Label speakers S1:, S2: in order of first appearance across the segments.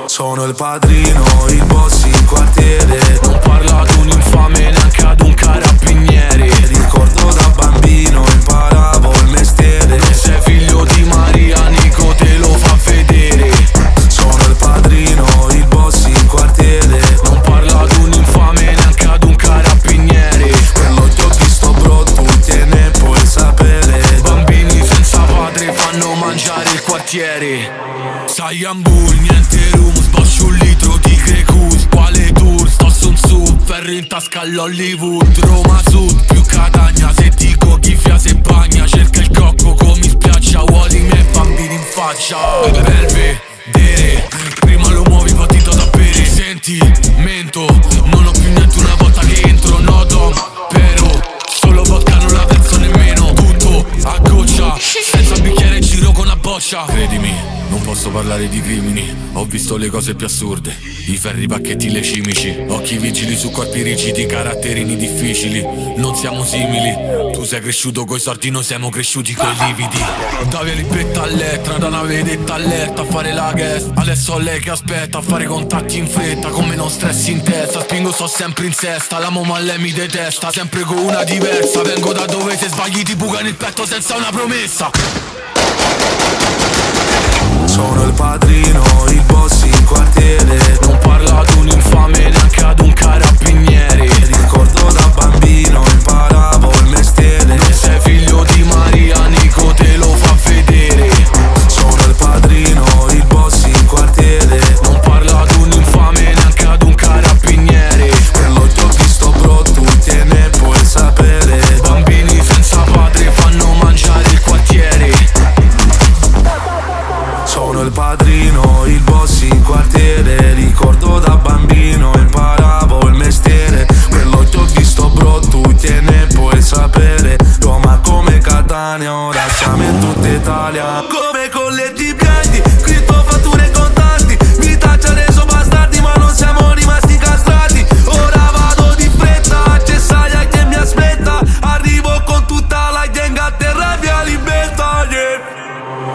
S1: Sono il padrino, il boss in quartiere.
S2: Non parla ad un infame, neanche ad un carabiniere.
S1: Ricordo da bambino, imparavo il mestiere.
S2: Non sei figlio di Maria, Nico te lo fa vedere.
S1: Sono il padrino, il boss in quartiere.
S2: Non parla ad un infame, neanche ad un carabiniere.
S1: Quello che ho visto bro, tu tiene puoi sapere.
S2: Bambini senza padre fanno mangiare il quartiere. Sai ambul, niente rum, sboscio un litro di Grecus. Quale tour, sto su un sub, ferro in tasca all'Hollywood. Roma Sud, più Catania, se dico ghifia se bagna. Cerca il cocco come in spiaggia, vuole i miei bambini in faccia. Belvedere, prima lo muovi partito da bere. Senti, mento, non ho più niente una volta che entro. No dom, però, solo vodka non la verso nemmeno. Tutto a goccia, senza bicchiere giro con la boccia. Credimi, non posso parlare di crimini, ho visto le cose più assurde. I ferri pacchetti le cimici, occhi vigili su corpi rigidi, caratterini difficili. Non siamo simili, tu sei cresciuto coi sordi, noi siamo cresciuti coi lividi. Da via Libetta all'Etna, da una vedetta allerta a fare la guest. Adesso ho lei che aspetta a fare contatti in fretta, come non stressi in testa. Spingo, sto sempre in sesta, l'amo ma lei mi detesta. Sempre con una diversa, vengo da dove se sbagli ti buca nel petto senza una promessa.
S1: Sono il padrino, il boss in quartiere.
S2: Non parla ad un infame, neanche ad un carabiniere.
S1: Ricordo da bambino, imparavo il mestiere.
S2: Non sei figlio di Maria, Nico te lo fa vedere.
S1: Sono il padrino, il boss in quartiere.
S2: Non parla ad un infame, neanche ad un carabiniere.
S1: Quello che ho visto bro, tu tiene puoi sapere.
S2: Bambini senza padre fanno mangiare il quartiere.
S1: Sono il padrino, il boss in quartiere. Ricordo da bambino, imparavo il mestiere. Quello che ho visto bro, tu tiene puoi sapere. Roma come Catania, ora siamo in tutta Italia. Come colletti bianchi, scritto fatture contanti. Vita ci ha reso bastardi ma non siamo rimasti castrati. Ora vado di fretta, c'è Saia che mi aspetta. Arrivo con tutta la gang a terra via Libertà, yeah.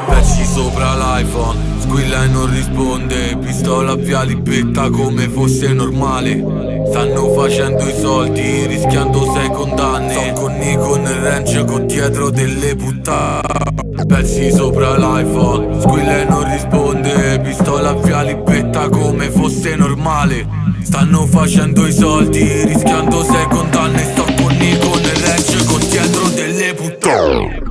S2: Pezzi sopra l'iPhone, squilla e non risponde. Pistola a via Libetta come fosse normale. Stanno facendo i soldi, rischiando 6 condanne. Sto con Nico nel range con dietro delle puttane. Pezzi sopra l'iPhone, squilla e non risponde. Pistola a via Libetta come fosse normale. Stanno facendo i soldi, rischiando 6 condanne. Sto con Nico nel range con dietro delle puttane.